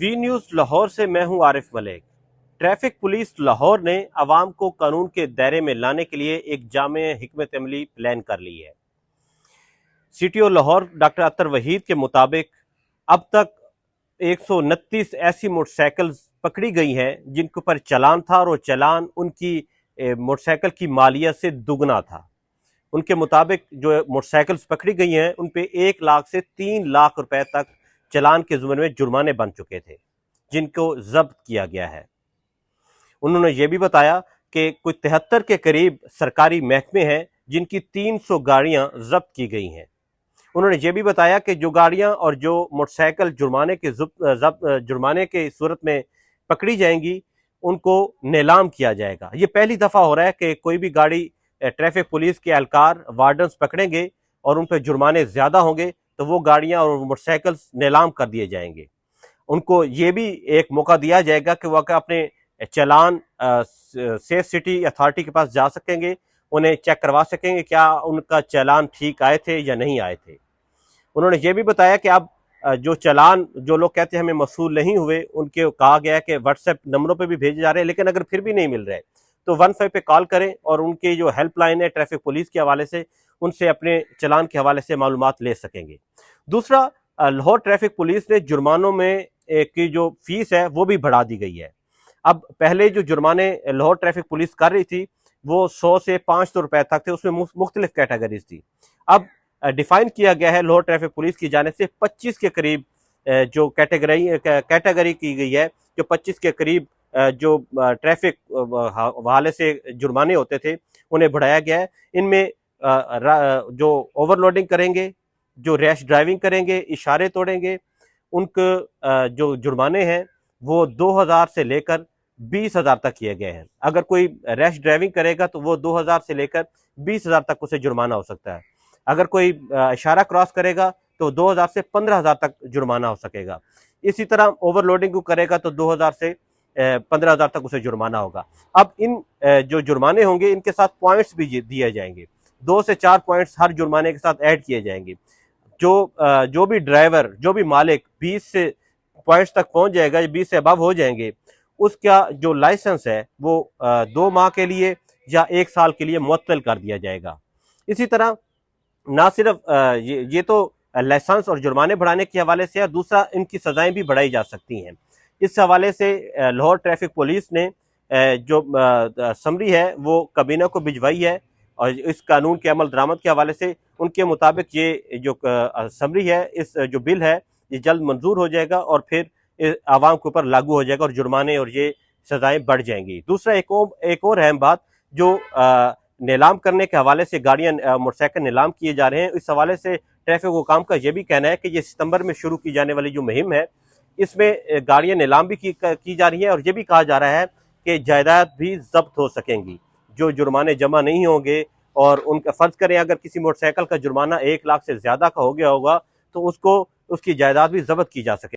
V news Lahore سے میں ہوں عارف ملک۔ ٹریفک پولیس لاہور نے عوام کو قانون کے دائرے میں لانے کے لیے ایک جامع حکمت عملی پلان کر لی ہے۔ C T O Lahore doctor Athar Waheed کے مطابق اب تک 129 ایسی موٹر سائیکل پکڑی گئی ہیں جن کے اوپر چلان تھا، اور وہ چلان ان کی موٹر سائیکل کی مالیت سے دگنا تھا۔ ان کے مطابق جو موٹر سائیکلز پکڑی گئی ہیں ان پہ 1 لاکھ سے 3 لاکھ روپے تک چلان کے ضمن میں جرمانے بن چکے تھے، جن کو ضبط کیا گیا ہے۔ انہوں نے یہ بھی بتایا کہ کوئی 73 کے قریب سرکاری محکمے ہیں جن کی 300 گاڑیاں ضبط کی گئی ہیں۔ انہوں نے یہ بھی بتایا کہ جو گاڑیاں اور جو موٹر سائیکل جرمانے کے صورت میں پکڑی جائیں گی ان کو نیلام کیا جائے گا۔ یہ پہلی دفعہ ہو رہا ہے کہ کوئی بھی گاڑی ٹریفک پولیس کے اہلکار وارڈنز پکڑیں گے اور ان پہ جرمانے زیادہ ہوں گے تو وہ گاڑیاں اور موٹر سائیکل نیلام کر دیے جائیں گے۔ ان کو یہ بھی ایک موقع دیا جائے گا کہ وہ اپنے چلان سیف سٹی اتھارٹی کے پاس جا سکیں گے، انہیں چیک کروا سکیں گے کیا ان کا چلان ٹھیک آئے تھے یا نہیں آئے تھے۔ انہوں نے یہ بھی بتایا کہ اب جو چلان جو لوگ کہتے ہیں ہمیں موصول نہیں ہوئے، ان کے کہا گیا ہے کہ واٹس ایپ نمبروں پہ بھی بھیجے جا رہے ہیں، لیکن اگر پھر بھی نہیں مل رہے تو 15 پہ کال کریں اور ان کی جو ہیلپ لائن ہے ٹریفک پولیس کے حوالے سے ان سے اپنے چلان کے حوالے سے معلومات لے سکیں گے۔ دوسرا، لاہور ٹریفک پولیس نے جرمانوں میں کی جو فیس ہے وہ بھی بڑھا دی گئی ہے۔ اب پہلے جو جرمانے لاہور ٹریفک پولیس کر رہی تھی وہ 100 سے 500 روپے تک تھے، اس میں مختلف کیٹیگریز تھی۔ اب ڈیفائن کیا گیا ہے لاہور ٹریفک پولیس کی جانب سے 25 کے قریب جو کیٹیگری کی گئی ہے، جو 25 کے قریب جو ٹریفک حوالے سے جرمانے ہوتے تھے انہیں بڑھایا گیا ہے۔ ان میں جو اوور لوڈنگ کریں گے، جو ریش ڈرائیونگ کریں گے، اشارے توڑیں گے، ان کے جو جرمانے ہیں وہ 2000 سے لے کر 20,000 تک کیے گئے ہیں۔ اگر کوئی ریش ڈرائیونگ کرے گا تو وہ 2000 سے لے کر 20,000 تک اسے جرمانہ ہو سکتا ہے۔ اگر کوئی اشارہ کراس کرے گا تو 2000 سے 15,000 تک جرمانہ ہو سکے گا۔ اسی طرح اوور لوڈنگ کو کرے گا تو 2000 سے 15,000 تک اسے جرمانہ ہوگا۔ اب ان جو جرمانے ہوں گے ان کے ساتھ پوائنٹس بھی دیے جائیں گے، 2 سے 4 پوائنٹس ہر جرمانے کے ساتھ ایڈ کیے جائیں گے۔ جو بھی ڈرائیور، جو بھی مالک 20 سے پوائنٹس تک پہنچ جائے گا، 20 سے ابو ہو جائیں گے، اس کا جو لائسنس ہے وہ 2 ماہ کے لیے یا 1 سال کے لیے معطل کر دیا جائے گا۔ اسی طرح نہ صرف یہ تو لائسنس اور جرمانے بڑھانے کے حوالے سے ہے، دوسرا ان کی سزائیں بھی بڑھائی جا سکتی ہیں۔ اس حوالے سے لاہور ٹریفک پولیس نے جو سمری ہے وہ کابینہ کو بھجوائی ہے، اور اس قانون کے عمل درآمد کے حوالے سے ان کے مطابق یہ جو سمری ہے، اس جو بل ہے یہ جلد منظور ہو جائے گا اور پھر عوام کے اوپر لاگو ہو جائے گا اور جرمانے اور یہ سزائیں بڑھ جائیں گی۔ دوسرا ایک اور اہم بات، جو نیلام کرنے کے حوالے سے گاڑیاں موٹر سائیکل نیلام کیے جا رہے ہیں، اس حوالے سے ٹریفک حکام کا یہ بھی کہنا ہے کہ یہ ستمبر میں شروع کی جانے والی جو مہم ہے اس میں گاڑیاں نیلام بھی کی جا رہی ہیں، اور یہ بھی کہا جا رہا ہے کہ جائیداد بھی ضبط ہو سکیں گی۔ جو جرمانے جمع نہیں ہوں گے اور ان کا فرض کریں اگر کسی موٹر سائیکل کا جرمانہ 1 لاکھ سے زیادہ کا ہو گیا ہوگا تو اس کی جائیداد بھی ضبط کی جا سکے۔